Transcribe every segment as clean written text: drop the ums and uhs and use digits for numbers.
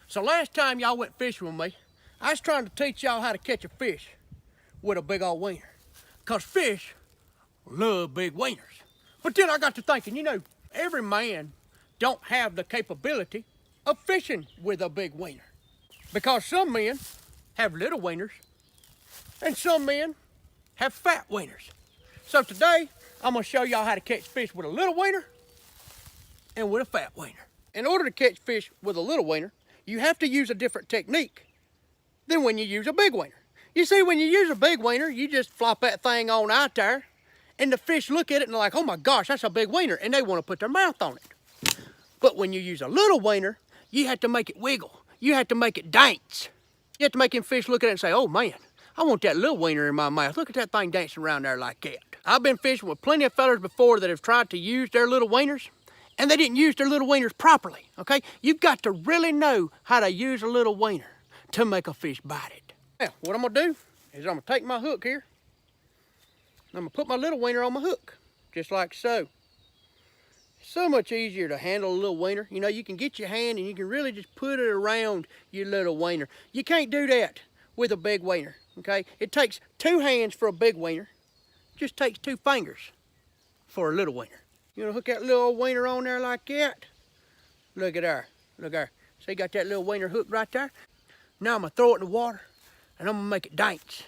So last time y'all went fishing with me, I was trying to teach y'all how to catch a fish with a big old wiener. Because fish love big wieners. But then I got to thinking, you know, every man don't have the capability of fishing with a big wiener. Because some men have little wieners and some men have fat wieners. So today, I'm gonna show y'all how to catch fish with a little wiener and with a fat wiener. In order to catch fish with a little wiener, you have to use a different technique than when you use a big wiener. You see, when you use a big wiener, you just flop that thing on out there, and the fish look at it and they're like, oh my gosh, that's a big wiener, and they want to put their mouth on it. But when you use a little wiener, you have to make it wiggle. You have to make it dance. You have to make them fish look at it and say, oh man, I want that little wiener in my mouth. Look at that thing dancing around there like that. I've been fishing with plenty of fellas before that have tried to use their little wieners, and they didn't use their little wieners properly, okay? You've got to really know how to use a little wiener to make a fish bite it. Now, what I'm gonna do is I'm gonna take my hook here, and I'm gonna put my little wiener on my hook, just like so. So much easier to handle a little wiener. You know, you can get your hand and you can really just put it around your little wiener. You can't do that with a big wiener, okay? It takes 2 hands for a big wiener. It just takes 2 fingers for a little wiener. You know, hook that little old wiener on there like that. Look at there, look there. See, got that little wiener hooked right there. Now I'm gonna throw it in the water and I'm gonna make it dance.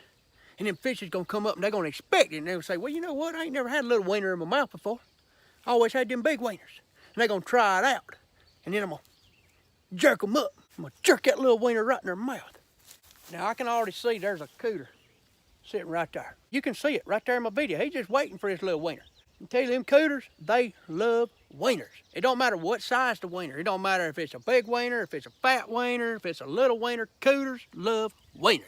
And them fish is gonna come up and they're gonna expect it. And they'll say, well, you know what? I ain't never had a little wiener in my mouth before. I always had them big wieners. And they're gonna try it out. And then I'm gonna jerk them up. I'm gonna jerk that little wiener right in their mouth. Now I can already see there's a cooter sitting right there. You can see it right there in my video. He's just waiting for this little wiener. I tell you, them cooters, they love wieners. It don't matter what size the wiener. It don't matter if it's a big wiener, if it's a fat wiener, if it's a little wiener. Cooters love wieners.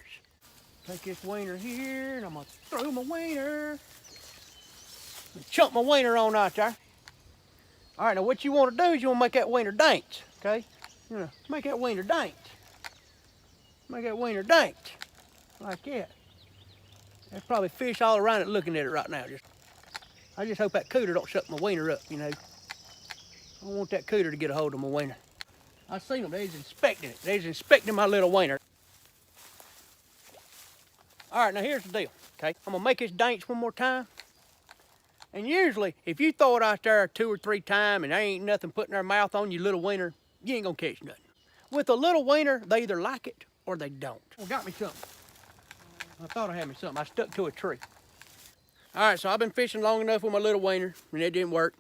Take this wiener here, and I'm gonna throw my wiener. And chunk my wiener on out there. All right, now what you want to do is you want to make that wiener dance, okay? You know, make that wiener dance. Make that wiener dance, like that. There's probably fish all around it looking at it right now. I just hope that cooter don't shut my wiener up, you know. I don't want that cooter to get a hold of my wiener. I seen them, they's inspecting it. They's inspecting my little wiener. All right, now here's the deal, okay? I'm gonna make this dance one more time. And usually, if you throw it out there 2 or 3 times and there ain't nothing putting their mouth on your little wiener, you ain't gonna catch nothing. With a little wiener, they either like it or they don't. Well, got me something. I thought I had me something. I stuck to a tree. All right, so I've been fishing long enough with my little wiener, and it didn't work.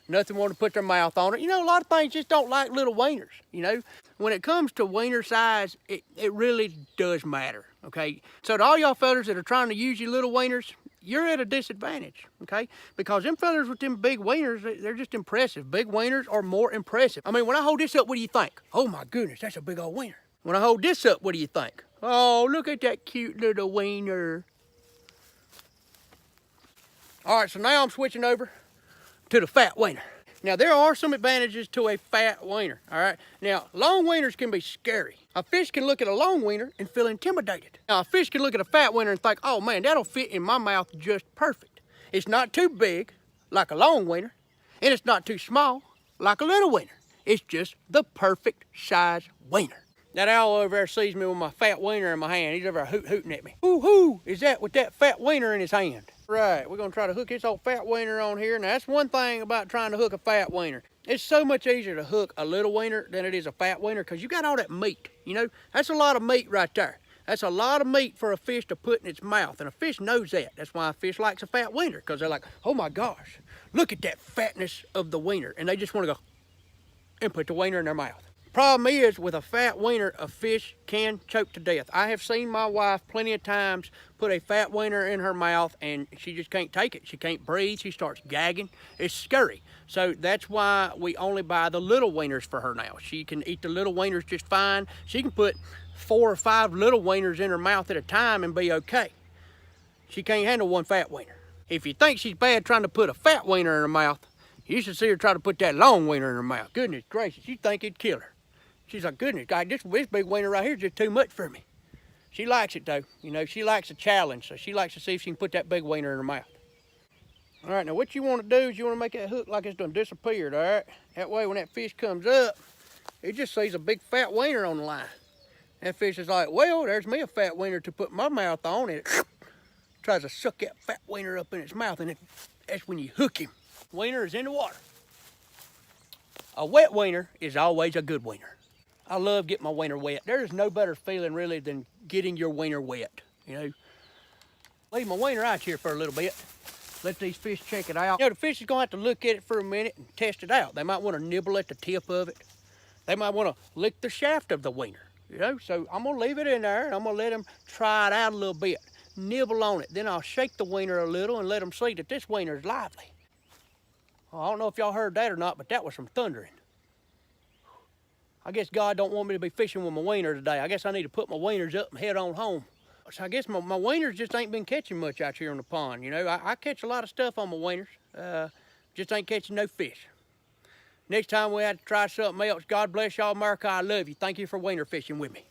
Nothing wanted to put their mouth on it. You know, a lot of things just don't like little wieners, you know. When it comes to wiener size, it really does matter, okay? So to all y'all fellas that are trying to use your little wieners, you're at a disadvantage, okay? Because them fellas with them big wieners, they're just impressive. Big wieners are more impressive. I mean, when I hold this up, what do you think? Oh my goodness, that's a big old wiener. When I hold this up, what do you think? Oh, look at that cute little wiener. All right, so now I'm switching over to the fat wiener. Now, there are some advantages to a fat wiener, all right? Now, long wieners can be scary. A fish can look at a long wiener and feel intimidated. Now, a fish can look at a fat wiener and think, oh man, that'll fit in my mouth just perfect. It's not too big, like a long wiener, and it's not too small, like a little wiener. It's just the perfect size wiener. That owl over there sees me with my fat wiener in my hand. He's over there hooting at me. Who is that with that fat wiener in his hand? Right, we're gonna try to hook this old fat wiener on here. Now that's one thing about trying to hook a fat wiener. It's so much easier to hook a little wiener than it is a fat wiener because you got all that meat, you know? That's a lot of meat right there. That's a lot of meat for a fish to put in its mouth, and a fish knows that. That's why a fish likes a fat wiener, because they're like, oh my gosh, look at that fatness of the wiener, and they just wanna go and put the wiener in their mouth. Problem is, with a fat wiener, a fish can choke to death. I have seen my wife plenty of times put a fat wiener in her mouth and she just can't take it. She can't breathe, she starts gagging. It's scary. So that's why we only buy the little wieners for her now. She can eat the little wieners just fine. She can put 4 or 5 little wieners in her mouth at a time and be okay. She can't handle one fat wiener. If you think she's bad trying to put a fat wiener in her mouth, you should see her try to put that long wiener in her mouth. Goodness gracious, you'd think it'd kill her. She's like, goodness, God, this big wiener right here is just too much for me. She likes it though. You know, she likes a challenge, so she likes to see if she can put that big wiener in her mouth. All right, now what you want to do is you want to make that hook like it's done disappeared, all right? That way when that fish comes up, It just sees a big fat wiener on the line. That fish is like, well, there's me a fat wiener to put my mouth on. And it tries to suck that fat wiener up in its mouth, and that's when you hook him. Wiener is in the water. A wet wiener is always a good wiener. I love getting my wiener wet. There's no better feeling really than getting your wiener wet, you know. Leave my wiener out here for a little bit. Let these fish check it out. You know, the fish is gonna have to look at it for a minute and test it out. They might want to nibble at the tip of it. They might want to lick the shaft of the wiener, you know. So I'm gonna leave it in there and I'm gonna let them try it out a little bit. Nibble on it. Then I'll shake the wiener a little and let them see that this wiener is lively. Well, I don't know if y'all heard that or not, but that was some thundering. I guess God don't want me to be fishing with my wiener today. I guess I need to put my wieners up and head on home. So I guess my wieners just ain't been catching much out here on the pond. You know, I catch a lot of stuff on my wieners. Just ain't catching no fish. Next time we have to try something else. God bless y'all, America. I love you. Thank you for wiener fishing with me.